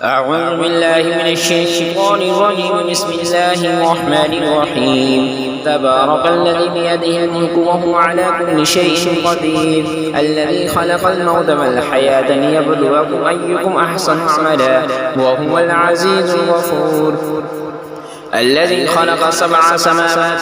أعوذ بالله من الشيطان الرجيم. بسم الله الرحمن الرحيم. تبارك الذي بيده الملك وهو على كل شيء قدير، الذي خلق الموت والحياة ليبلوكم أيكم أحسن عملا وهو العزيز الغفور، الذي خلق 7 سماوات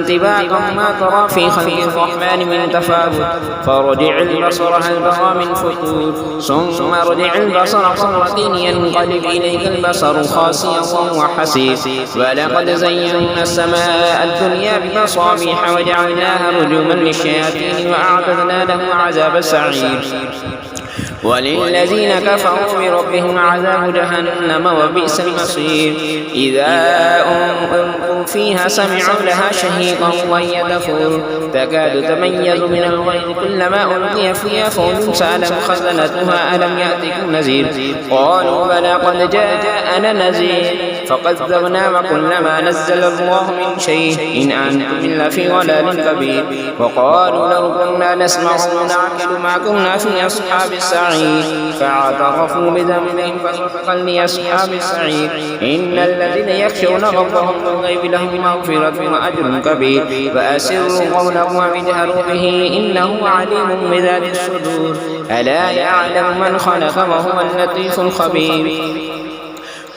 طباقا ما ترى في خلق الرحمن من تفاوت، فرجع البصر هل ترى من فتور، ثم رجع البصر مرتين ينقلب إليك البصر خاسئا وهو حسير، ولقد زينا السماء الدنيا بمصابيح وجعلناها رجوما للشياطين وأعتدنا لهم عذاب السعير. وللذين كفروا بربهم عذاب جهنم وبئس المصير. إذا ألقوا فيها سمعوا لها شهيقا وهي تفور، تكاد تميز من الغيظ كلما ألقي فيها فوج سألهم خزنتها ألم يأتكم نذير، قالوا بلى قد جاءنا نذير فكذبنا وقلنا ما نزل الله من شيء إن أنتم إلا في ضلال كبير، وقالوا لو كنا نسمع ونعقل ما كنا في أصحاب السعير، فاعترفوا بذنبهم فسحقا لأصحاب السعير. إن الذين يخشون ربهم بالغيب لهم مغفرة وأجر كبير، فأسروا قولهم واجهروا به إنه عليم بذات الصدور، ألا يعلم من خلق وهو اللطيف الخبير.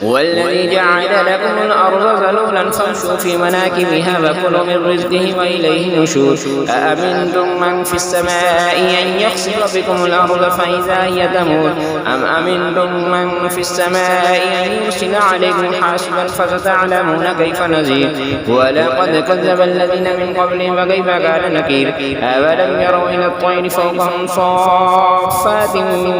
والذي جعل لكم الأرض ذلولا فامشوا في مناكبها وكلوا من رزقه وإليه النشور. أأمنتم من في السماء أن يخسف بكم الأرض فإذا هي تمور، أم أمنتم من في السماء أن يرسل عليكم حاسبا فستعلمون كيف نذير. ولقد كذب الذين من قبلهم فكيف كان نكير. أولم يروا إلى الطير فوقهم صافات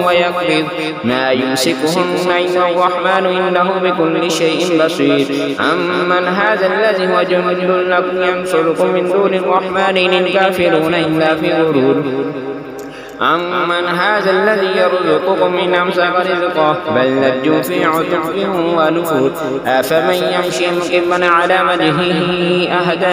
ويقبض ما يمسكهن إلا الرحمن إنه بكل شيء بصير. أمن هذا الذي هو جند لكم ينصركم من دون الرحمن إن الكافرون إلا في غرور. أمن هذا الذي يرزقكم إن أمسك رزقه بل لجوا في عتب ونفور. أفمن يمشي مكبا على وجهه أهدى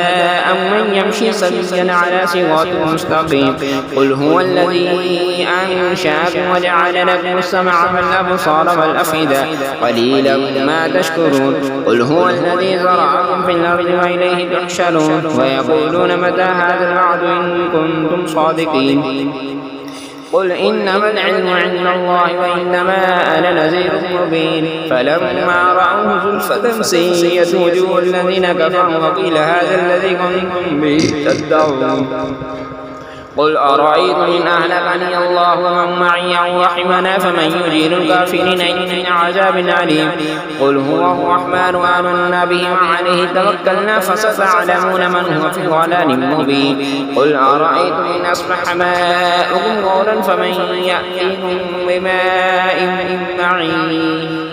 أم من يمشي سويا على صراط مستقيم. قل هو الذي أنشأكم وجعل لكم السمع والأبصار والأفئدة قليلا ما تشكرون. قل هو الذي زرعكم في الأرض وإليه تحشرون. ويقولون متى هذا الوعد إن كنتم صادقين. قل إنما العلم عند الله وإنما أنا نذير مبين. فلما رأوه زلفة سيئت وجوه الذين كفروا وقيل هذا الذي كنتم به تدعون. قل أرأيتم إن أهلكني الله ومن معي أو رحمنا فمن يجير الكافرين من عذاب أليم. قل هو الرحمن آمنا به وعليه توكلنا فستعلمون من هو في ضلال مبين. قل أرأيتم إن أصبح ماؤكم غورا فمن يأتيكم بماء معين.